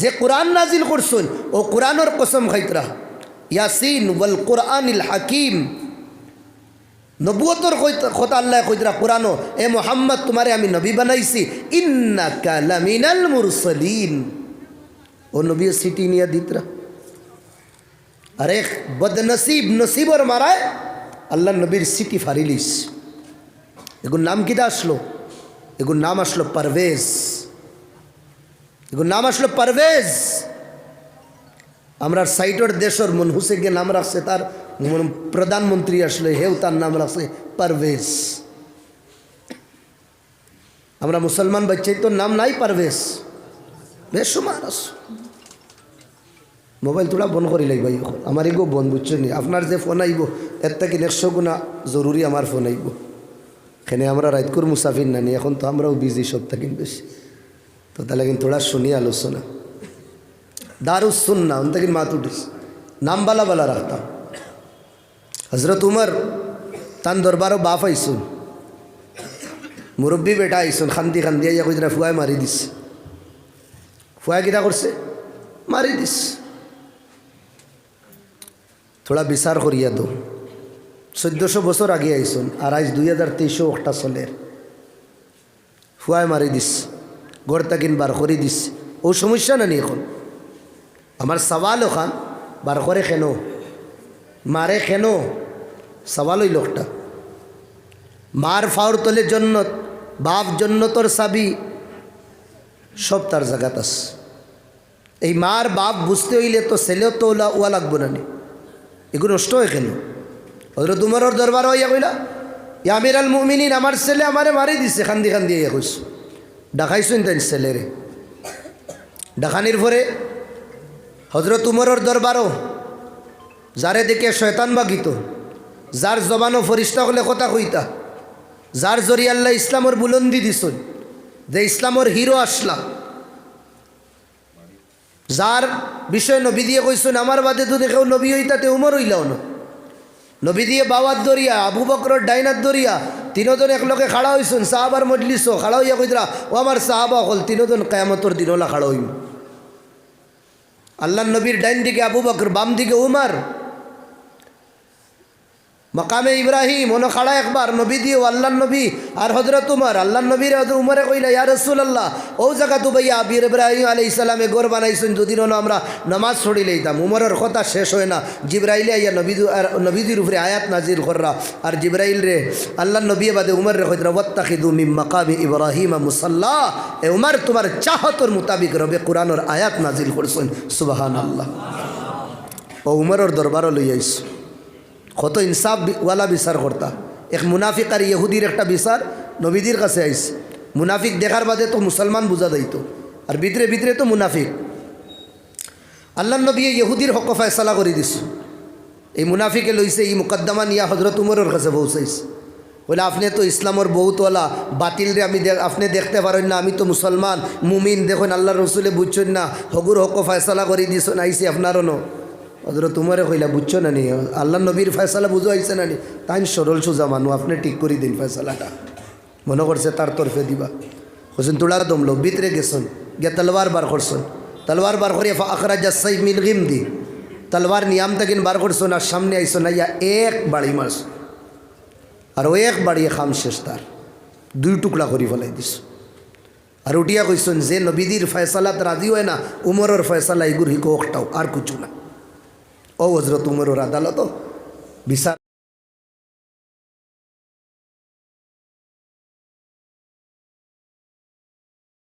যে কোরআন নাজিল করছেন ও কোরআনের কসম খাইতরা ইয়াসিন ওয়াল কোরআনিল হাকিম নবুয়তর কথা আল্লাহ কইতরা কোরআন এ মুহাম্মদ তোমারে আমি নবী বানাইছি ইন্নাকা লামিনাল মুরসালিন ও নবী সিটি নিয়া দিতরা আরে বদনসিব নসিবর মারায় আল্লাহ নবীর সিটি ফারিলিস এগুর নাম কিটা আসলো এগুর নাম আসলো পারভেজ এগুর নাম আসলো পারভেজ আমরা সাইটর দেশর মনহুসে গিয়ে নাম রাখছে তার প্রধানমন্ত্রী আসলে হেউ তার নাম রাখছে পারভেজ আমরা মুসলমান বাচ্চাই তোর নাম নাই পারভেজ বেশুমার মোবাইল তোলা বন্ধ করি লাগবে আমার এগো বন্ধ বুঝছো নি আপনার যে ফোন আইব এর থেকে 100 গুণা জরুরি আমার ফোন আইব এখানে আমরা রাইতকুর মুসাফির নানি এখন তো আমরাও বিজি সব থাকি বেশি তো তাহলে কিন্তু তোলা শুনি আলোচনা দারুস সুন্না উন থেকে মাত উঠিস নাম বালা বালা রাখতাম হজরত উমর তান দরবারও বাপ আইসুন মুরব্বী বেটা আইসুন খান্দি খান্দি আইয়া কইরা ফুয়ায় মারি দিস ফুয়া কিটা করছে মারি দিস থোড়া বিচার করিয়া দো 1400 বছর আগে আইসুন আর আজ 2023 একটা চলের ফুয়ায় মারি দিস গড় তাকিন বার করে দিস ও সমস্যা না নি এখন আমার সওয়াল ওখান বার করে কেন মারে কেন সওয়াল ওই লোকটা মার ফাওর তলে জন্নত বাপ জন্নতর সাবি সব তার জায়গাত আছে এই মার বাপ বুঝতে হইলে তো ছেলেও তো ওয়া লাগবো না নি এগুলো নষ্ট হয় কেন হযরত উমরের দরবার হইয়া কইলা ইয়া আমিরাল মুমিনিন আমার ছেলে আমারে মারি দিছে খান্দি খান্দি ইয়া কইস ডাকাইছেন তাই ছেলেরে ডাকানির পরে হযরত উমরের দরবারও যারে দেখে শয়তান বাগিত যার জবানও ফরিস্তা হলে কথা কইতা যার জরিয়া আল্লাহ ইসলামের বুলন্দি দিছেন যে ইসলামের হিরো আসলা যার বিষয় নবী দিয়ে কইছেন আমার বাদে যদি কেউ নবী হইতাতে উমর হইলাও না নবী দিয়ে বাবার দরিয়া আবু বকরের ডাইনার দরিয়া তিনজন একলগে খাড়া হইছেন সাহাবার মজলিসও খাড়া হইয়া কইতরা ও আমার সাহাবা হল তিনজন কিয়ামতের দিন ওলা খাড়া হইম আল্লাহ নবীর ডাইন দিকে আবু বকর বাম দিকে উমর মকামে ইব্রাহিম ওনো খাড়া একবার নবী দিয়ে আল্লাহ নবী আর হজরত উমর আল্লাহ নবীর উমরে কইলা ইয়া রাসূলুল্লাহ ও জায়গা তো ভাইয়া আবির ইব্রাহিম আলাইহিস সালামে গোর বানাইছেন যদি আমরা নামাজ ছড়ি লইতাম উমরের কথা শেষ হয় না জিবরাইল আইয়া নবীদের উপরে আয়াত নাজিল কররা আর জিবরাইল রে আল্লাহ নবী বাদে উমর রে কইরা ওয়াত্তাখিদু মিন মাকামি ইব্রাহিম মুসাল্লা এ উমর তোমার চাহতর মোতাবিক রবে কোরআনের আয়াত নাজিল করছেন সুবহানাল্লাহ ও উমরের দরবার লই আইস কত ইনসাফ ওয়ালা বিচার করতা এক মুনাফিক আর ইহুদির একটা বিচার নবীদের কাছে আইস মুনাফিক দেখার বাদে তো মুসলমান বুঝা দিত আর ভিতরে ভিতরে তো মুনাফিক আল্লাহ নবী ইহুদির হক ফয়সালা করে দিস এই মুনাফিকে লইছে এই মুকদ্দমা নিয়া হজরত উমরের কাছে পৌঁছাইস বলে আপনি তো ইসলামের বহুতওয়ালা বাতিল রে আমি আপনি দেখতে পারেন না আমি তো মুসলমান মুমিন দেখুন আল্লাহ রসুলে বুঝছেন না হগুর হক ফয়সালা করে দিস আইসি আপনারও ন হজরত উমরে কইলা বুঝছো না নি আল্লাহ নবীর ফয়সালা বুঝো আইছে না নি তাই সরল সোজা মানু আপনি ঠিক করে দিন ফয়সালাটা মনে করছে তার তরফে দিবা হোসেন তোলার দমলো ভিতরে গেছেন গিয়ে তলোয়ার বার করছেন তলোয়ার বার করিয়া আখরাজা সাইফ মিল গিম দি তলোয়ার নিয়াম তাকিন বার করছেন আর সামনে আইসো না ইয়া এক বাড়ি মারছ আর ও এক বাড়িয়ে খাম শেষ তার 2 টুকরা করি ফেলাই দিস আর উঠিয়া কইছেন যে নবীদের ফয়সালাত রাজি হয় না উমরের ফয়সালা এগুর হিকো একটাও আর কিছু না ও হজরত উমরের আদালত বিচার